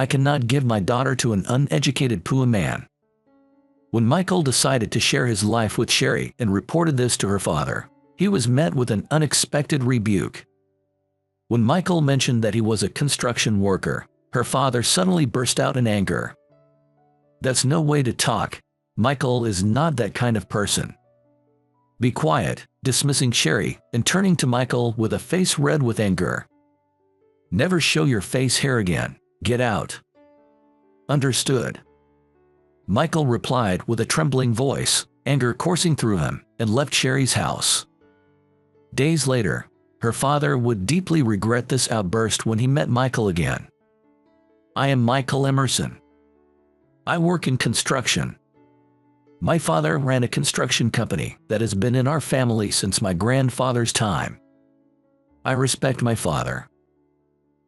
I cannot give my daughter to an uneducated poor man." When Michael decided to share his life with Sherry and reported this to her father, he was met with an unexpected rebuke. When Michael mentioned that he was a construction worker, her father suddenly burst out in anger. "That's no way to talk. Michael is not that kind of person. Be quiet," dismissing Sherry and turning to Michael with a face red with anger. "Never show your face here again. Get out." "Understood." Michael replied with a trembling voice, anger coursing through him, and left Sherry's house. Days later, her father would deeply regret this outburst when he met Michael again. "I am Michael Emerson. I work in construction. My father ran a construction company that has been in our family since my grandfather's time. I respect my father.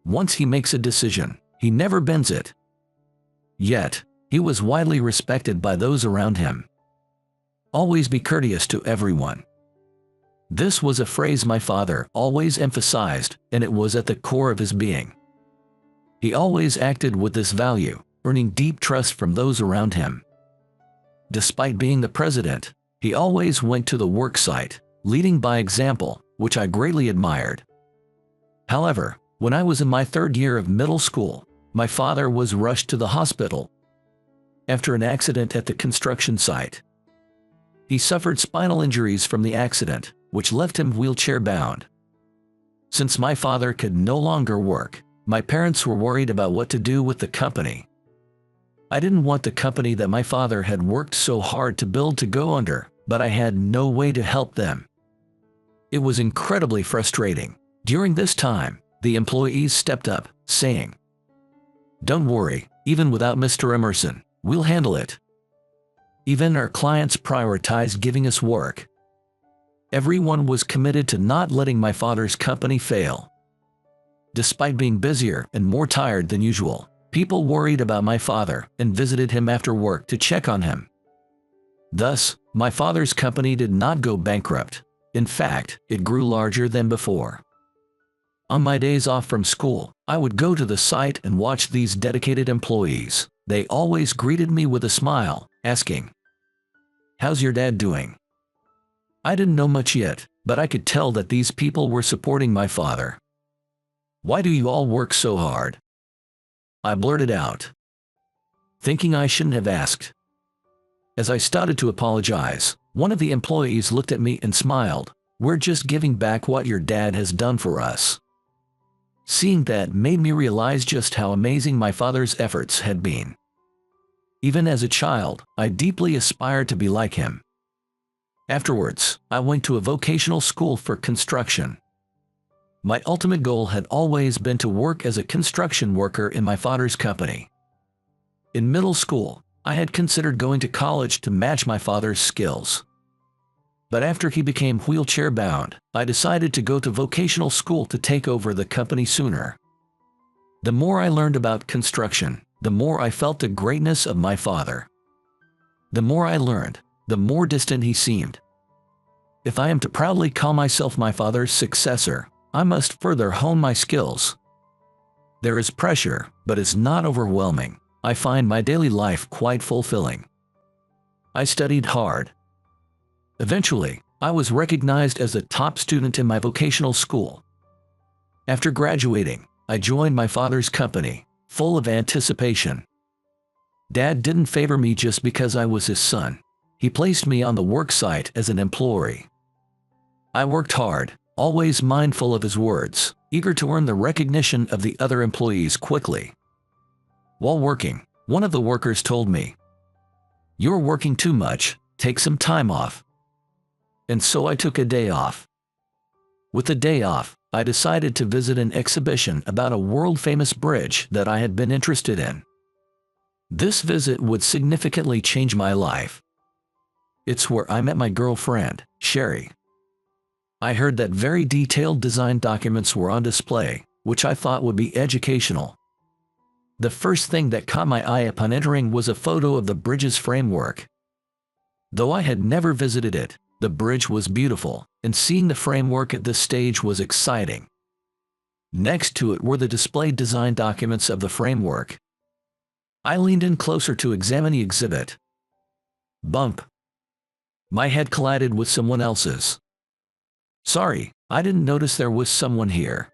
Once he makes a decision, he never bends it. Yet, he was widely respected by those around him. Always be courteous to everyone." This was a phrase my father always emphasized, and it was at the core of his being. He always acted with this value, earning deep trust from those around him. Despite being the president, he always went to the work site, leading by example, which I greatly admired. However, when I was in my 3rd year of middle school, my father was rushed to the hospital after an accident at the construction site. He suffered spinal injuries from the accident, which left him wheelchair-bound. Since my father could no longer work, my parents were worried about what to do with the company. I didn't want the company that my father had worked so hard to build to go under, but I had no way to help them. It was incredibly frustrating. During this time, the employees stepped up, saying, "Don't worry, even without Mr. Emerson, we'll handle it." Even our clients prioritized giving us work. Everyone was committed to not letting my father's company fail. Despite being busier and more tired than usual, people worried about my father and visited him after work to check on him. Thus, my father's company did not go bankrupt. In fact, it grew larger than before. On my days off from school, I would go to the site and watch these dedicated employees. They always greeted me with a smile, asking, "How's your dad doing?" I didn't know much yet, but I could tell that these people were supporting my father. "Why do you all work so hard?" I blurted out, thinking I shouldn't have asked. As I started to apologize, one of the employees looked at me and smiled. "We're just giving back what your dad has done for us." Seeing that made me realize just how amazing my father's efforts had been. Even as a child, I deeply aspired to be like him. Afterwards, I went to a vocational school for construction. My ultimate goal had always been to work as a construction worker in my father's company. In middle school, I had considered going to college to match my father's skills. But after he became wheelchair-bound, I decided to go to vocational school to take over the company sooner. The more I learned about construction, the more I felt the greatness of my father. The more I learned, the more distant he seemed. If I am to proudly call myself my father's successor, I must further hone my skills. There is pressure, but it's not overwhelming. I find my daily life quite fulfilling. I studied hard. Eventually, I was recognized as a top student in my vocational school. After graduating, I joined my father's company, full of anticipation. Dad didn't favor me just because I was his son. He placed me on the work site as an employee. I worked hard, always mindful of his words, eager to earn the recognition of the other employees quickly. While working, one of the workers told me, "You're working too much, take some time off." And so I took a day off. With the day off, I decided to visit an exhibition about a world-famous bridge that I had been interested in. This visit would significantly change my life. It's where I met my girlfriend, Sherry. I heard that very detailed design documents were on display, which I thought would be educational. The first thing that caught my eye upon entering was a photo of the bridge's framework. Though I had never visited it, the bridge was beautiful, and seeing the framework at this stage was exciting. Next to it were the displayed design documents of the framework. I leaned in closer to examine the exhibit. Bump. My head collided with someone else's. Sorry, I didn't notice there was someone here.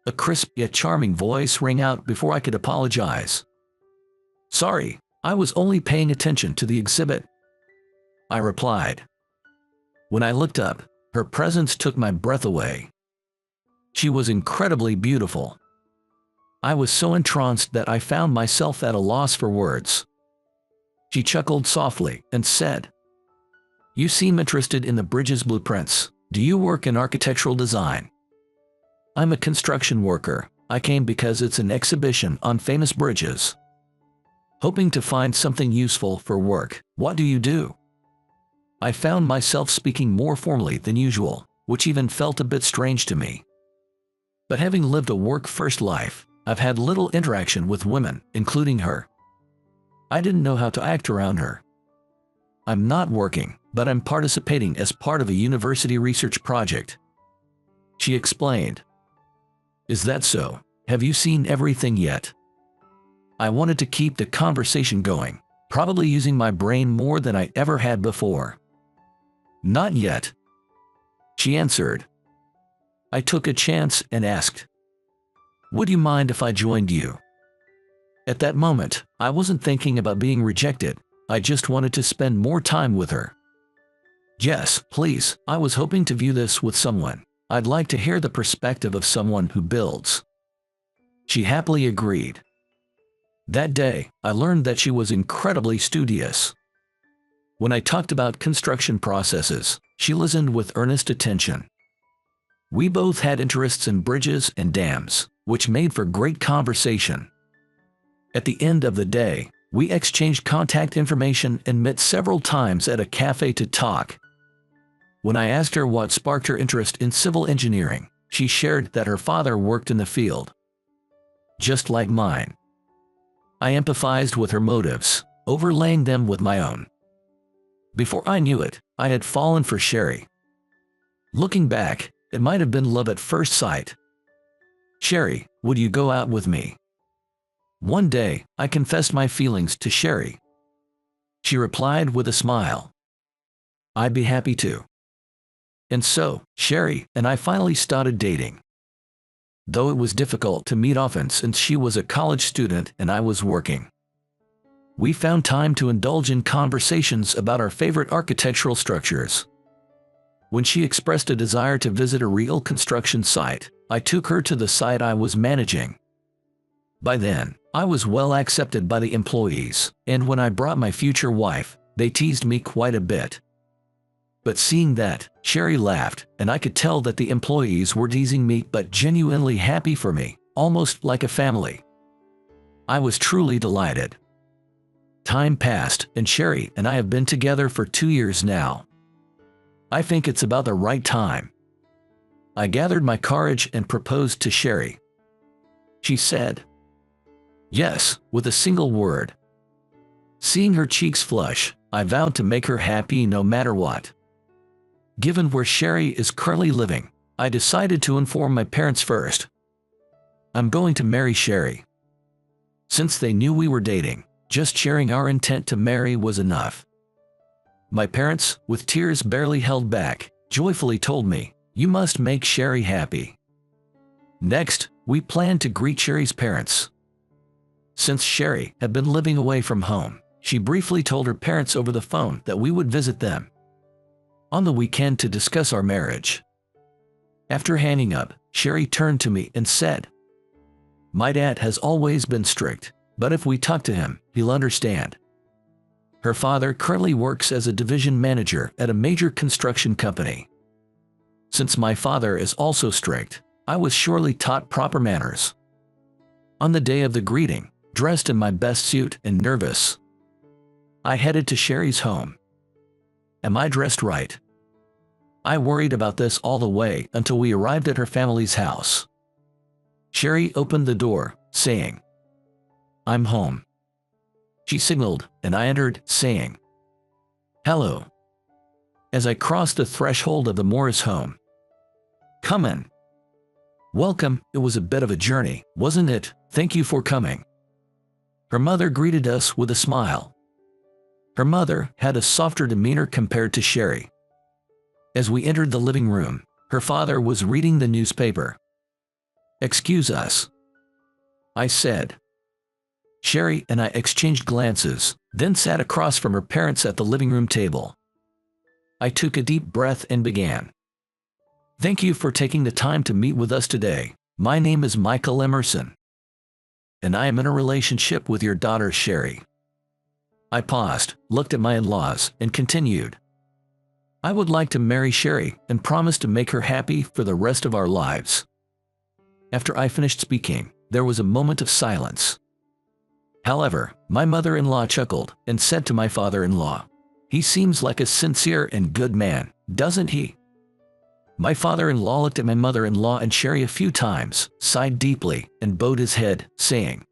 A crisp yet charming voice rang out before I could apologize. Sorry, I was only paying attention to the exhibit, I replied. When I looked up, her presence took my breath away. She was incredibly beautiful. I was so entranced that I found myself at a loss for words. She chuckled softly and said, "You seem interested in the bridge's blueprints. Do you work in architectural design?" "I'm a construction worker. I came because it's an exhibition on famous bridges. Hoping to find something useful for work. What do you do?" I found myself speaking more formally than usual, which even felt a bit strange to me. But having lived a work-first life, I've had little interaction with women, including her. I didn't know how to act around her. "I'm not working, but I'm participating as part of a university research project," she explained. "Is that so? Have you seen everything yet?" I wanted to keep the conversation going, probably using my brain more than I ever had before. "Not yet," she answered. I took a chance and asked, "Would you mind if I joined you?" At that moment, I wasn't thinking about being rejected. I just wanted to spend more time with her. "Yes, please. I was hoping to view this with someone. I'd like to hear the perspective of someone who builds." She happily agreed. That day, I learned that she was incredibly studious. When I talked about construction processes, she listened with earnest attention. We both had interests in bridges and dams, which made for great conversation. At the end of the day, we exchanged contact information and met several times at a cafe to talk. When I asked her what sparked her interest in civil engineering, she shared that her father worked in the field. Just like mine. I empathized with her motives, overlaying them with my own. Before I knew it, I had fallen for Sherry. Looking back, it might have been love at first sight. "Sherry, would you go out with me?" One day, I confessed my feelings to Sherry. She replied with a smile, "I'd be happy to." And so, Sherry and I finally started dating. Though it was difficult to meet often since she was a college student and I was working. We found time to indulge in conversations about our favorite architectural structures. When she expressed a desire to visit a real construction site, I took her to the site I was managing. By then, I was well accepted by the employees, and when I brought my future wife, they teased me quite a bit. But seeing that, Sherry laughed, and I could tell that the employees were teasing me but genuinely happy for me, almost like a family. I was truly delighted. Time passed, and Sherry and I have been together for 2 years now. I think it's about the right time. I gathered my courage and proposed to Sherry. She said yes, with a single word. Seeing her cheeks flush, I vowed to make her happy no matter what. Given where Sherry is currently living, I decided to inform my parents first. I'm going to marry Sherry. Since they knew we were dating, just sharing our intent to marry was enough. My parents, with tears barely held back, joyfully told me, "You must make Sherry happy." Next, we planned to greet Sherry's parents. Since Sherry had been living away from home, she briefly told her parents over the phone that we would visit them on the weekend to discuss our marriage. After hanging up, Sherry turned to me and said, "My dad has always been strict, but if we talk to him, he'll understand." Her father currently works as a division manager at a major construction company. Since my father is also strict, I was surely taught proper manners. On the day of the greeting, dressed in my best suit and nervous, I headed to Sherry's home. Am I dressed right? I worried about this all the way until we arrived at her family's house. Sherry opened the door, saying, "I'm home." She signaled, and I entered, saying, "Hello." As I crossed the threshold of the Morris home, "Come in." "Welcome, it was a bit of a journey, wasn't it? Thank you for coming." Her mother greeted us with a smile. Her mother had a softer demeanor compared to Sherry. As we entered the living room, her father was reading the newspaper. "Excuse us," I said. Sherry and I exchanged glances, then sat across from her parents at the living room table. I took a deep breath and began. "Thank you for taking the time to meet with us today. My name is Michael Emerson, and I am in a relationship with your daughter Sherry." I paused, looked at my in-laws, and continued. "I would like to marry Sherry and promise to make her happy for the rest of our lives." After I finished speaking, there was a moment of silence. However, my mother-in-law chuckled and said to my father-in-law, "He seems like a sincere and good man, doesn't he?" My father-in-law looked at my mother-in-law and Sherry a few times, sighed deeply, and bowed his head, saying,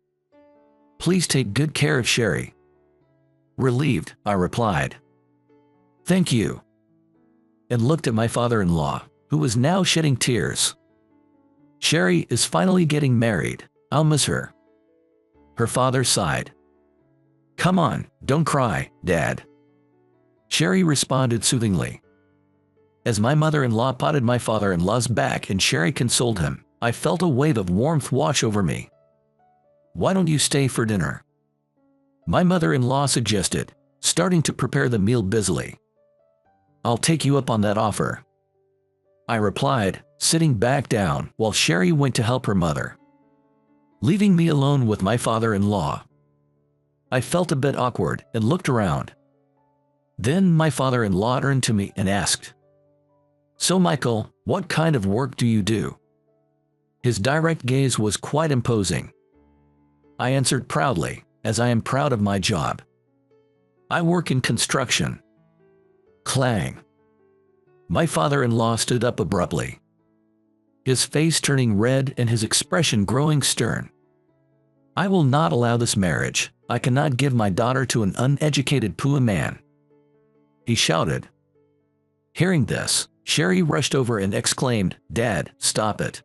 "Please take good care of Sherry." Relieved, I replied, "Thank you," and looked at my father-in-law, who was now shedding tears. "Sherry is finally getting married. I'll miss her." Her father sighed. "Come on, don't cry, Dad," Sherry responded soothingly. As my mother-in-law patted my father-in-law's back and Sherry consoled him, I felt a wave of warmth wash over me. "Why don't you stay for dinner?" my mother-in-law suggested, starting to prepare the meal busily. "I'll take you up on that offer," I replied, sitting back down while Sherry went to help her mother, leaving me alone with my father-in-law. I felt a bit awkward and looked around. Then my father-in-law turned to me and asked, "So Michael, what kind of work do you do?" His direct gaze was quite imposing. I answered proudly, as I am proud of my job. "I work in construction." Clang. My father-in-law stood up abruptly, his face turning red and his expression growing stern. "I will not allow this marriage. I cannot give my daughter to an uneducated poor man," he shouted. Hearing this, Sherry rushed over and exclaimed, "Dad, stop it.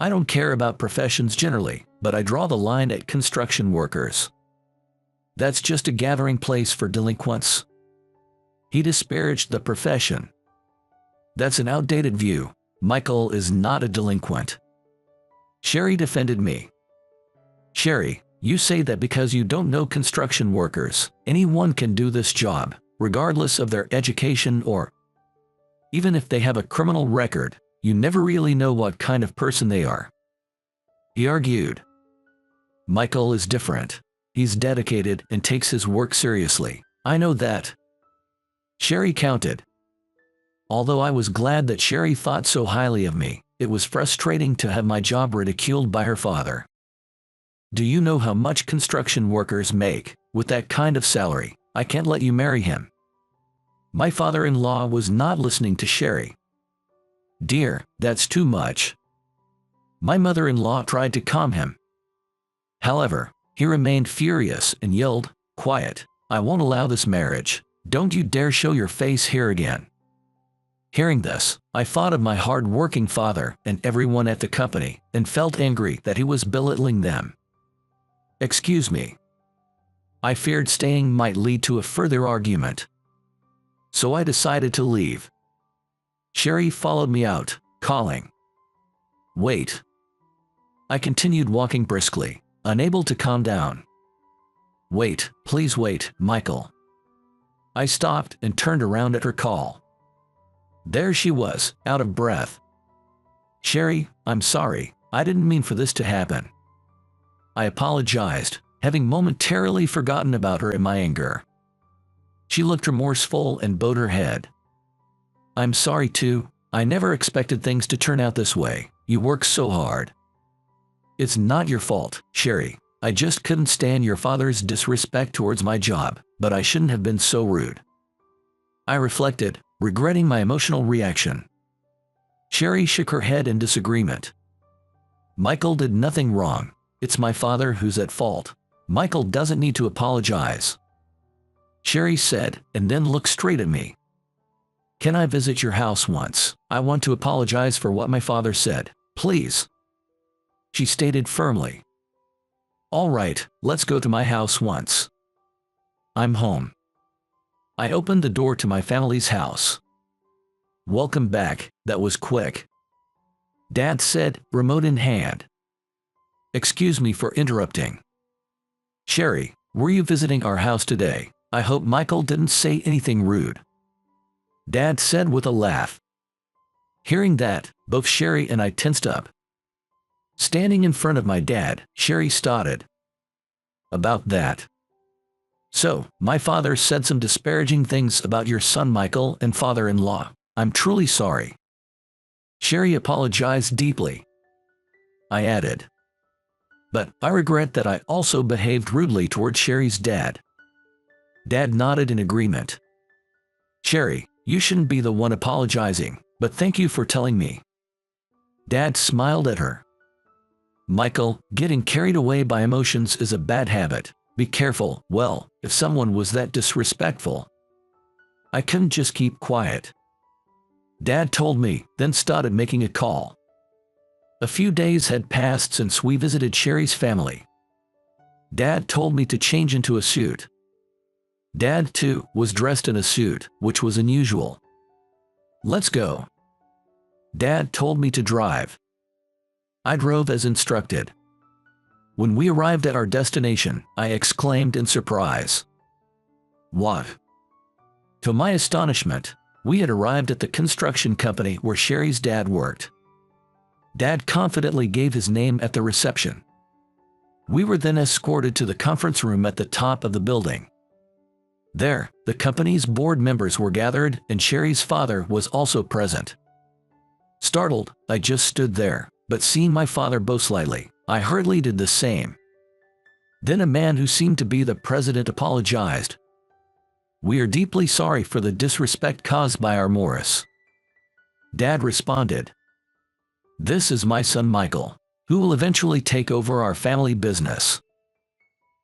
I don't care about professions generally, but I draw the line at construction workers. That's just a gathering place for delinquents." He disparaged the profession. "That's an outdated view. Michael is not a delinquent." Sherry defended me. "Sherry, you say that because you don't know construction workers, anyone can do this job, regardless of their education or even if they have a criminal record. You never really know what kind of person they are," he argued. "Michael is different. He's dedicated and takes his work seriously. I know that," Sherry countered. Although I was glad that Sherry thought so highly of me, it was frustrating to have my job ridiculed by her father. "Do you know how much construction workers make? With that kind of salary, I can't let you marry him." My father-in-law was not listening to Sherry. "Dear, that's too much." My mother-in-law tried to calm him. However, he remained furious and yelled, "Quiet, I won't allow this marriage. Don't you dare show your face here again." Hearing this, I thought of my hard-working father and everyone at the company and felt angry that he was belittling them. "Excuse me." I feared staying might lead to a further argument, so I decided to leave. Sherry followed me out, calling, "Wait." I continued walking briskly, unable to calm down. "Wait, please wait, Michael." I stopped and turned around at her call. There she was, out of breath. "Sherry, I'm sorry, I didn't mean for this to happen." I apologized, having momentarily forgotten about her in my anger. She looked remorseful and bowed her head. "I'm sorry too. I never expected things to turn out this way. You work so hard." "It's not your fault, Sherry. I just couldn't stand your father's disrespect towards my job, but I shouldn't have been so rude." I reflected, regretting my emotional reaction. Sherry shook her head in disagreement. "Michael did nothing wrong. It's my father who's at fault. Michael doesn't need to apologize," Sherry said, and then looked straight at me. "Can I visit your house once? I want to apologize for what my father said, please," she stated firmly. All right, let's go to my house once. I'm home. I opened the door to my family's house. Welcome back, that was quick. Dad said, remote in hand. Excuse me for interrupting. Sherry, were you visiting our house today? I hope Michael didn't say anything rude. Dad said with a laugh. Hearing that, both Sherry and I tensed up. Standing in front of my dad, Sherry started. About that. So, my father said some disparaging things about your son Michael and father-in-law. I'm truly sorry. Sherry apologized deeply. I added. But I regret that I also behaved rudely toward Sherry's dad. Dad nodded in agreement. Sherry, you shouldn't be the one apologizing, but thank you for telling me. Dad smiled at her. Michael, getting carried away by emotions is a bad habit. Be careful. Well, if someone was that disrespectful, I couldn't just keep quiet. Dad told me, then started making a call. A few days had passed since we visited Sherry's family. Dad told me to change into a suit. Dad, too, was dressed in a suit, which was unusual. Let's go. Dad told me to drive. I drove as instructed. When we arrived at our destination, I exclaimed in surprise. What? To my astonishment, we had arrived at the construction company where Sherry's dad worked. Dad confidently gave his name at the reception. We were then escorted to the conference room at the top of the building. There, the company's board members were gathered and Sherry's father was also present. Startled, I just stood there, but seeing my father bow slightly, I hurriedly did the same. Then a man who seemed to be the president apologized. We are deeply sorry for the disrespect caused by our Morris. Dad responded. This is my son Michael, who will eventually take over our family business.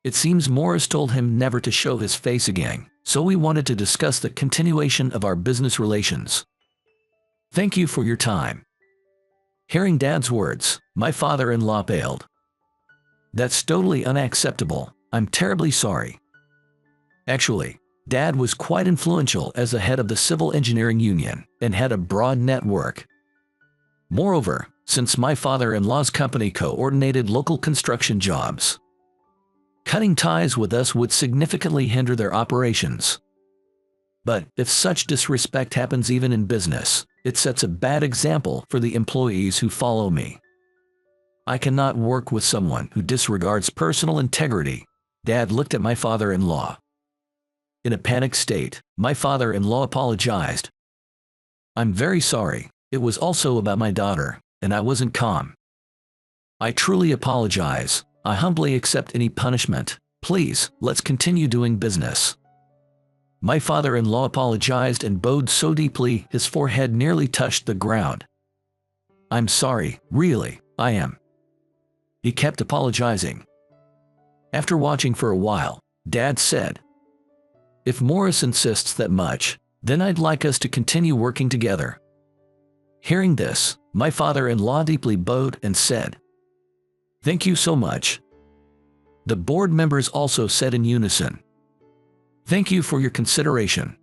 It seems Morris told him never to show his face again, so we wanted to discuss the continuation of our business relations. Thank you for your time. Hearing Dad's words, my father-in-law bailed. That's totally unacceptable. I'm terribly sorry. Actually, Dad was quite influential as the head of the civil engineering union and had a broad network. Moreover, since my father-in-law's company coordinated local construction jobs, cutting ties with us would significantly hinder their operations. But if such disrespect happens even in business, it sets a bad example for the employees who follow me. I cannot work with someone who disregards personal integrity. Dad looked at my father-in-law. In a panicked state, my father-in-law apologized. I'm very sorry. It was also about my daughter, and I wasn't calm. I truly apologize. I humbly accept any punishment. Please, let's continue doing business. My father-in-law apologized and bowed so deeply his forehead nearly touched the ground. I'm sorry, really, I am. He kept apologizing. After watching for a while, Dad said, if Morris insists that much, then I'd like us to continue working together. Hearing this, my father-in-law deeply bowed and said, thank you so much. The board members also said in unison, thank you for your consideration.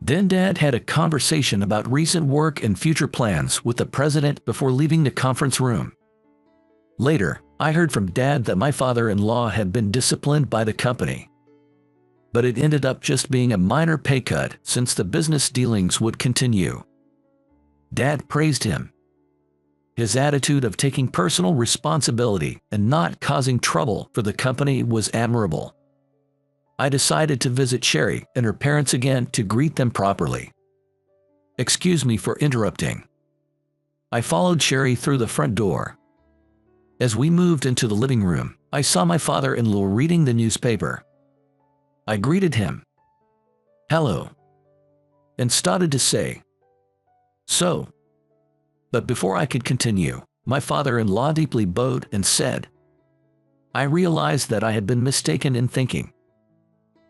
Then Dad had a conversation about recent work and future plans with the president before leaving the conference room. Later, I heard from Dad that my father-in-law had been disciplined by the company. But it ended up just being a minor pay cut since the business dealings would continue. Dad praised him. His attitude of taking personal responsibility and not causing trouble for the company was admirable. I decided to visit Sherry and her parents again to greet them properly. Excuse me for interrupting. I followed Sherry through the front door. As we moved into the living room, I saw my father-in-law reading the newspaper. I greeted him. Hello. And started to say, so. But before I could continue, my father-in-law deeply bowed and said, I realized that I had been mistaken in thinking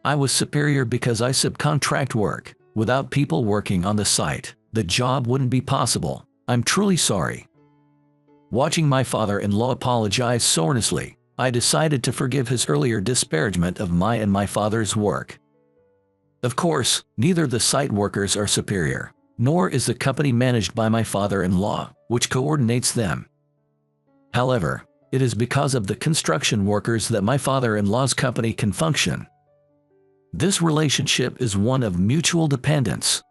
I was superior because I subcontract work. Without people working on the site, the job wouldn't be possible. I'm truly sorry. Watching my father-in-law apologize so earnestly, I decided to forgive his earlier disparagement of my and my father's work. Of course, neither the site workers are superior, nor is the company managed by my father-in-law, which coordinates them. However, it is because of the construction workers that my father-in-law's company can function. This relationship is one of mutual dependence.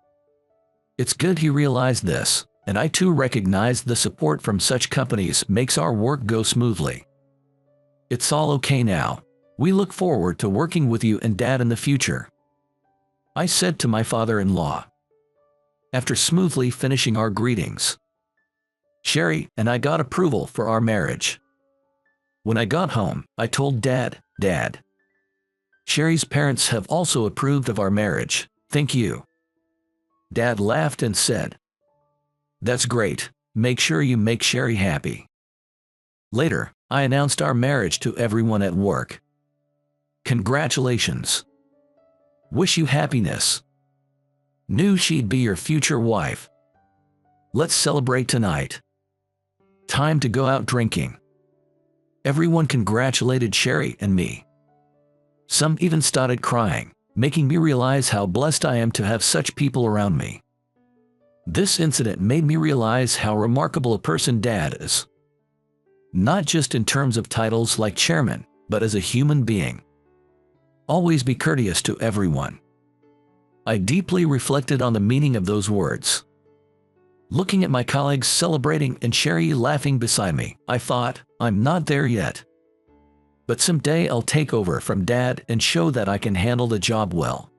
It's good he realized this, and I too recognize the support from such companies makes our work go smoothly. It's all okay now. We look forward to working with you and Dad in the future, I said to my father-in-law, after smoothly finishing our greetings. Sherry and I got approval for our marriage. When I got home, I told Dad, Sherry's parents have also approved of our marriage, thank you. Dad laughed and said, that's great, make sure you make Sherry happy. Later, I announced our marriage to everyone at work. Congratulations. Wish you happiness. Knew she'd be your future wife. Let's celebrate tonight. Time to go out drinking. Everyone congratulated Sherry and me. Some even started crying, making me realize how blessed I am to have such people around me. This incident made me realize how remarkable a person Dad is. Not just in terms of titles like chairman, but as a human being. Always be courteous to everyone. I deeply reflected on the meaning of those words. Looking at my colleagues celebrating and Sherry laughing beside me, I thought, I'm not there yet. But someday I'll take over from Dad and show that I can handle the job well.